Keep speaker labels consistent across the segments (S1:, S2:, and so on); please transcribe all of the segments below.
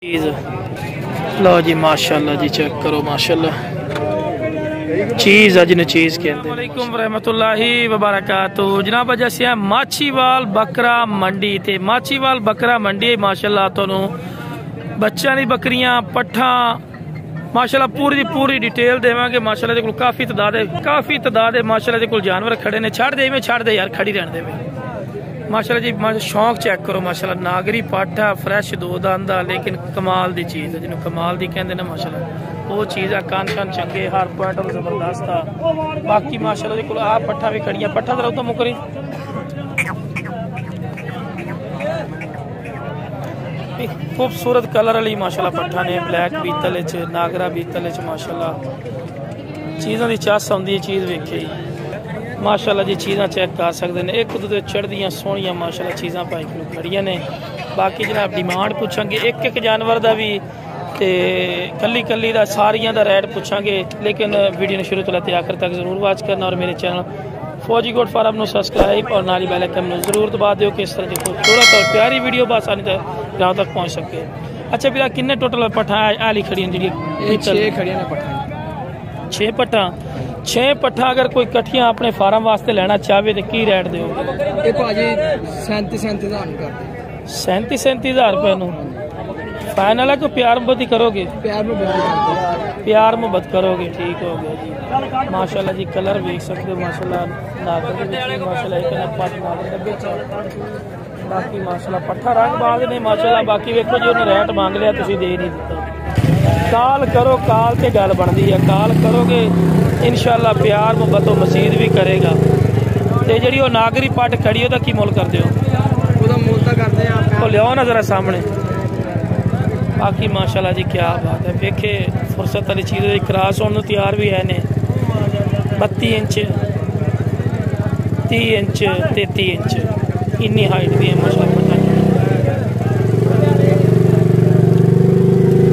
S1: चीज़ लो जी माशाल्लाह जी, चेक करो माशाल्लाह चीज़ अज ने चीज़ कहते हैं। वालेकुम रहमतुल्लाहि व बरकातुहू। जनाब अज असीं माछीवाल बकरा मंडी ते माछीवाल बकरा मंडी माशाल्लाह तुहानू बच्चों दी बकरियां पट्ठा माशाल्लाह पूरी पूरी डिटेल देवांगे। माशाल्लाह दे कोल काफ़ी तादाद है माशाल्लाह दे कोल जानवर खड़े ने। छड़ दे यार, खड़ी रहने दे माशाल्लाह जी। शौक चेक करो माशाल्लाह, नागरी पाठा फ्रैश दो दांदा लेकिन कमाल दी चीज़ है, जिन्होंने कमाल दी कहते हैं ना माशाल्लाह वो चीज़ है। कान चंगे, हर पॉइंट जबरदस्त आ। बाकी माशाल्लाह जी आ पट्ठा भी खड़ियां, पट्ठा जरा तो मुकरी खूबसूरत कलर वाली माशाल्लाह पट्ठा ने, ब्लैक बीतल च नागरा बीतल च माशाल्लाह चीज़ों की चस आती है। चीज़ वेखे माशाल्लाह जी, चीज़ा चेक कर सकते हैं। एक दूसरे चढ़दियाँ सोहनिया माशाल्लाह चीज़ा भाई को खड़िया ने। बाकी जनाब डिमांड पूछांगे एक जानवर का भी ते कली का सारिया का रेट पूछांगे, लेकिन वीडियो ने शुरू तो लेते आखिर तक जरूर वॉच करना और मेरे चैनल फौजी गोट फार्म को सब्सक्राइब और नाली बेल आइकन को जरूर दबा दो कि इस तरह की खूबसूरत और प्यारी वीडियो आसानी से गाँव तक पहुँच सके। अच्छा भैया किन्ने टोटल पट्ठा आली खड़ियां जी? 6 पट्ठा। 6 पट्ठा अगर कोई कट्ठियां अपने फार्म वास्ते लेना चाहे तो की रेट दोगे? 37,000 रुपये फाइनल है। कोई प्यार मोहब्बत ही करोगे? प्यार मोहब्बत करोगे, ठीक हो गया जी। माशाल्लाह जी कलर देख सकते हो माशाल्लाह, बाकी माशाल्लाह पट्ठा रंग बाग ने माशाल्लाह। बाकी वेखो जी उन्हें रेट मांग लिया, तुसीं दे नहीं दिता। काल करो, काल ते गल बनती है, काल करोगे इंशाल्लाह प्यार मोहब्बत मसीद भी करेगा। तो जी नागरी पट खड़ी हो की मुल कर दो? लियाओ ना जरा सामने। बाकी माशाल्लाह जी क्या बात है, वेखे फुरसत वाली चीज़ क्रॉस होने तैयार भी है ने। 32 इंच 30 इंच 33 इंच इन्नी हाइट भी है माशाल्लाह।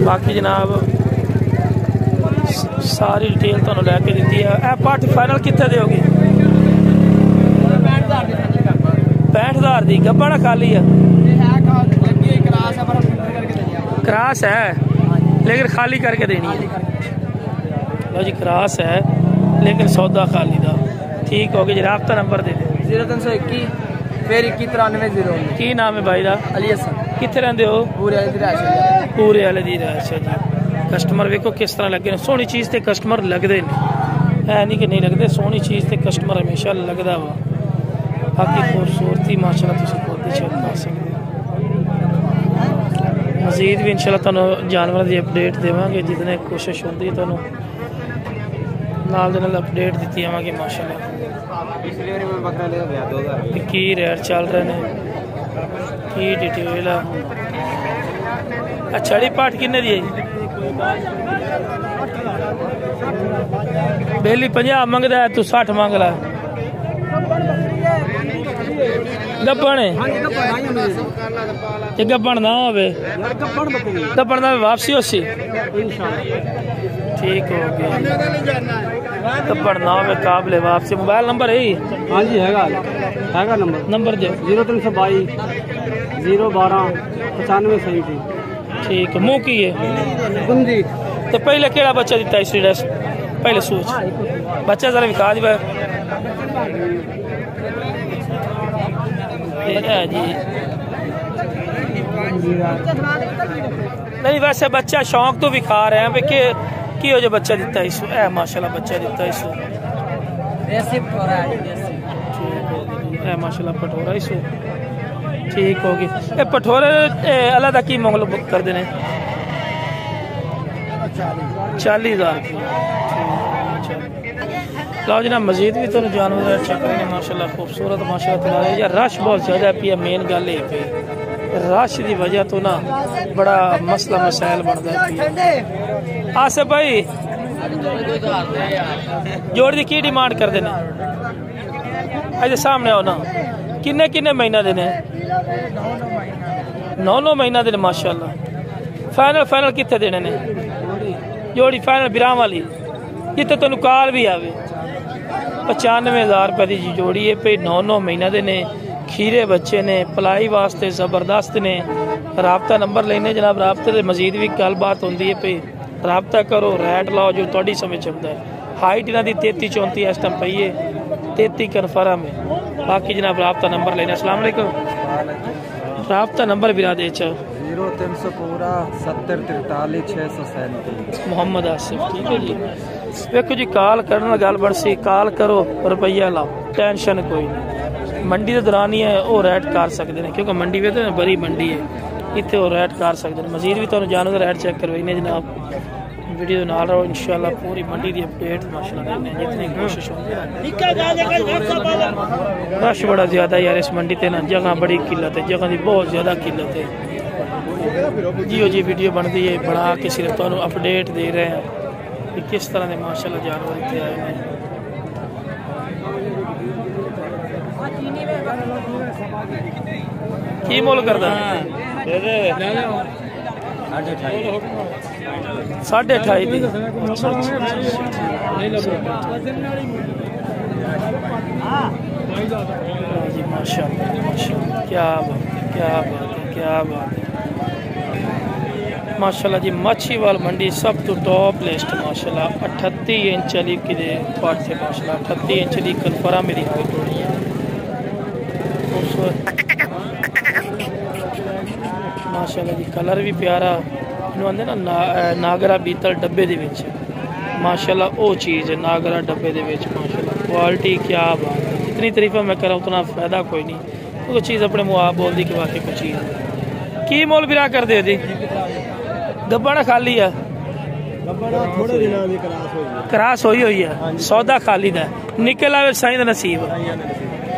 S1: बाकी जनाब सारी डिटेल तुहानू लैके दी है। पट फाइनल कितने दोगे? 65,000 की गब्बा खाली है? क्रॉस है लेकिन खाली करके देनी है। लो जी क्रॉस है लेकिन सौदा खाली दा, ठीक हो गया जी। राब्ता नंबर दे दे।
S2: 0321 फिर 2193
S1: की नाम है भाई दा?
S2: अली हसन।
S1: कितने रहंदे हो?
S2: पूरे वाले दी रहायश जी।
S1: कस्टमर वेखो किस तरह लगे ने। सोहनी चीज़ ते कस्टमर लगते हैं, है नहीं कि नहीं लगते। सोहनी चीज़ ते कस्टमर हमेशा लगता वा। बाकी खूबसूरती माशाल्लाह तुसीं खुद चेक कर सकते हो। मजीद भी इंशाल्लाह तुहानू जानवर की अपडेट देवांगे, जितने कोशिश होती है तुहानू नाल दे नाल अपडेट दी जावांगे माशाल्लाह। की रेट चल रहे हैं, की डिटेल आ। छड़ी पाट किन्ने दी है? बेली 50 मंगदा है, तू 60 मंग ला। गब्बन गब्बन ना हो गब्बन का वापसी होसी, ठीक हो गया। गब्बन ना हो काबले वापसी। मोबाइल नंबर है?
S2: हाँ जी हैगा
S1: नंबर दो।
S2: 0322 012 9537।
S1: ठीक है। मुँह की है तो पहले केड़ा बच्चा दिता इस पहले सोच बच्चा जरा विखा दी जी। नहीं वैसे बच्चा शौक तो विखा रहे हैं कि हो जो बच्चा दिता इस माशाल्लाह बच्चा दिता इस माशाल्लाह पठोरा इस ठीक होगी। ये पठोरे अलग की मंगल बुक कर देने 40,000 की। लो जनाब मजीद भी तुम जानवर चेक करेंगे माशाल्लाह खूबसूरत माशाल्लाह। यार रश बहुत ज़्यादा पी है, मेन गल ये पे रश की वजह तो ना बड़ा मसला मसाइल बनता है। आसिफ भाई जोड़ की डिमांड कर देने? अजे सामने आओ ना। किन्ने किन्ने महीना देने? 9 महीना देने माशाल्लाह। फाइनल कितने देने ने? जोड़ी फाइनल बिराम वाली जितने तेन कॉल भी आवे 95,000 रुपये की जोड़ी है पे 9 महीना देने। खीरे बच्चे ने पलाई वास्ते ज़बरदस्त ने। राबता नंबर लेने जनाब, राबते से मजीद भी गलबात होंदी है पे राबता करो, रैट लाओ जो थोड़ी समझ आता है। हाइट इन्हों की 33-34 इस टाइम पई है, 33 कन्फर्म है। बाकी जनाब राबता नंबर लेने। अस्सलाम वालेकुम। राबता नंबर बिरा दे
S2: 0300 पूरा 70 43 637
S1: मोहम्मद आसिफ, ठीक है जी। देखो जी, कॉल करना गल बनसी, कॉल करो रुपया लाओ, टेंशन कोई नहीं। मंडी के दौरान ही है वो रेट कर सकते हैं, क्योंकि मंडी में तो बड़ी मंडी है, इतने वो रेट कर सकते हैं। मजीद भी तुहानू जानवर रेट चेक करवाइने जनाब, वीडियो नाल रहो इंशाल्लाह। पूरी मंडी की अपडेट माशाल्लाह देने जितनी कोशिश होगी। रश बड़ा ज़्यादा यार इस मंडी ते ना, जगह बड़ी किल्लत है, जगह की बहुत ज़्यादा किल्लत है। जियो जी वीडियो बनती है बना के सिर्फ तुहानू अपडेट दे रहे हैं कि किस तरह के माशाल्लाह जानवर इतने आए हैं। की मुल करदा 28.5 दी। जी माशाल्लाह माशाल्लाह, क्या बात है, क्या बात है, क्या बात है माशाल्लाह जी। माछीवाल मंडी सब तो टॉप लिस्ट माशाल्लाह। 38 इंच वाली कि पार्ट से माशाल्लाह 38 इंच की कन्फर्म मेरी हाइट होनी है। माशाल्लाह जी, कलर भी प्यारा, इन्हों आंदे ना नागरा बीतल डब्बे दे विच माशाल्लाह, वो चीज़ है नागरा डब्बे दे विच माशाल्लाह। क्वालिटी क्या बात है, जितनी तारीफा मैं करा उतना फ़ायदा कोई नहीं, वो चीज़ अपने मुँह आप बोल दी कि वाकई कोई चीज़ है। की मोल बिरा कर दे दी गब्बा खाली है, क्रास होई है, सौदा खाली दा निकल आवे साईं दा नसीब।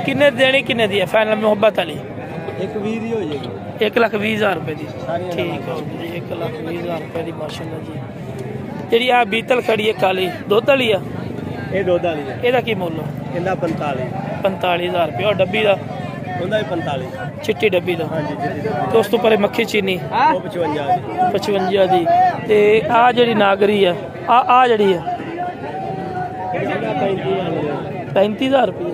S1: किन्ने देनी किन्ने दी है फाइनल मोहब्बत वाली? 1,20,000 रुपए दी, ठीक है जी। 1,20,000 रुपए दी माशाल्लाह जी। जी आ बीतल खड़ी है काली दुध वाली है, एदा की मुल? 45,000 रुपये। और डब्बी का
S2: 45
S1: चिट्टी डब्बी का, तो उस तो परे मक्खी चीनी 55 दी। ते आ जड़ी नागरी है आ जड़ी है 35,000 रुपये।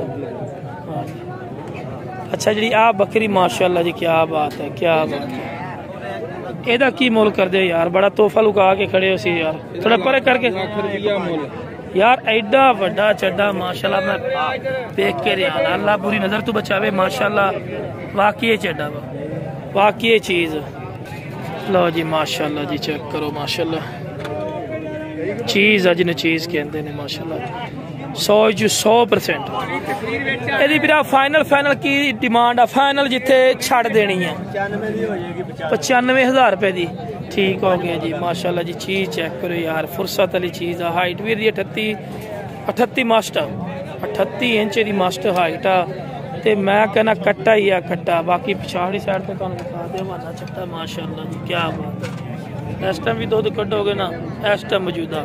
S1: अच्छा जी आ बकरी माशाल्लाह जी, क्या बात है, क्या बात है। एदा की मोल कर दे यार, बड़ा तोहफा लुका के खड़े हो सी यार, थोड़ा परे करके यार। एडा वड्डा चड्डा माशाल्लाह, मैं देख के रहा, अल्लाह बुरी नज़र तो बचावे माशाल्लाह। वाकई चड्डा वा, वाकई चीज़। लो जी माशाल्लाह जी, चेक करो माशाल्लाह, चीज़ अजन चीज़ कहते हैं माशाल्लाह। 100% यदि बिरा फाइनल की डिमांड आ, फाइनल जिथे छड़ देनी है 95,000 रुपए की, ठीक हो गया जी माशाल्लाह जी। चीज़ चेक करो यार, फुर्सत वाली चीज़ आ। हाइट भी 38 मास्टर 38 इंच की मास्टर हाइट आ, ते मैं कहना कट्टा ही आ कट्टा। बाकी पिछाड़ी साइड पे तुहानू दिखा दे वाला चट्टा माशाल्लाह जी, क्या बात है। इस टाइम भी दुध कड्डोगे ना इस टाइम मौजूदा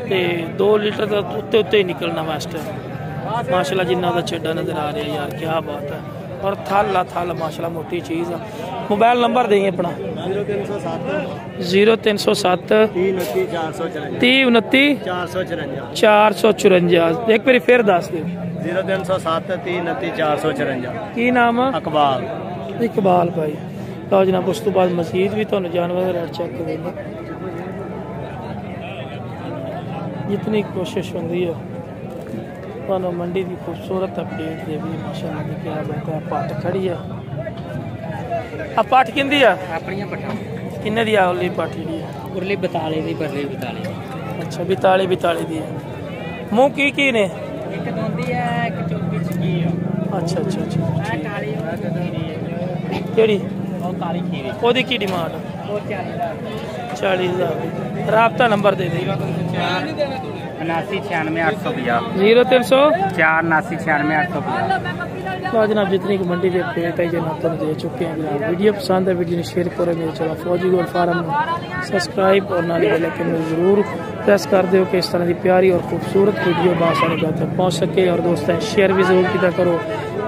S1: ते 2 लीटर का उत्ते उत्ते ही निकलना वा इस टाइम माशाल्लाह। जिन्ना का चड्डा नजर आ रहा है यार, क्या बात है। और थल माशाल्लाह मोटी चीज़ है। मोबाइल नंबर देंगे अपना 0307 329 454। एक बार फिर दस दे
S2: 0307 329 454।
S1: की नाम?
S2: इकबाल
S1: भाई। लो जनाब, उस तो बाद मजीद भी तुहानू जानवर का रेट चेक करेंगे, जितनी कोशिश होंगी है तुहानू मंडी की खूबसूरत अपडेट दे भी माशाल्लाह की, क्या बात है। पट खड़ी है, आ पट किंदी है? किन्ने दी उरली पट जी है?
S2: उरली 42 दी, परली 42।
S1: अच्छा 42 दी है। मुँह की ने?
S2: एक दोंदी है, एक चौकी चकी है।
S1: अच्छा अच्छा अच्छा, केड़ी?
S2: वो काली खीरी,
S1: ओदी की डिमांड? 40,000। राबता नंबर दे दे।
S2: 79 850
S1: 0300
S2: 479 850।
S1: तो जनाब जितनी की मंडी के अपडेट है जनाब तुम दे चुके हैं जनाब। वीडियो पसंद है वीडियो ने शेयर करो, मेरे चैनल फौजी गोल्ड फार्म में सब्सक्राइब और नाले वाले के में ज़रूर प्रेस कर दो कि इस तरह की प्यारी और खूबसूरत वीडियो बासानी बात तक पहुँच सके। और दोस्तों शेयर भी ज़रूर किया करो।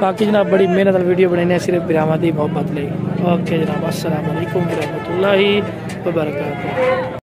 S1: बाकी जनाब बड़ी मेहनत वीडियो बनाने सिर्फ बिरामा दी मोहब्बत ले। ओके जनाब, अस्सलाम वालेकुम रहमतुल्लाहि व बरकातहू।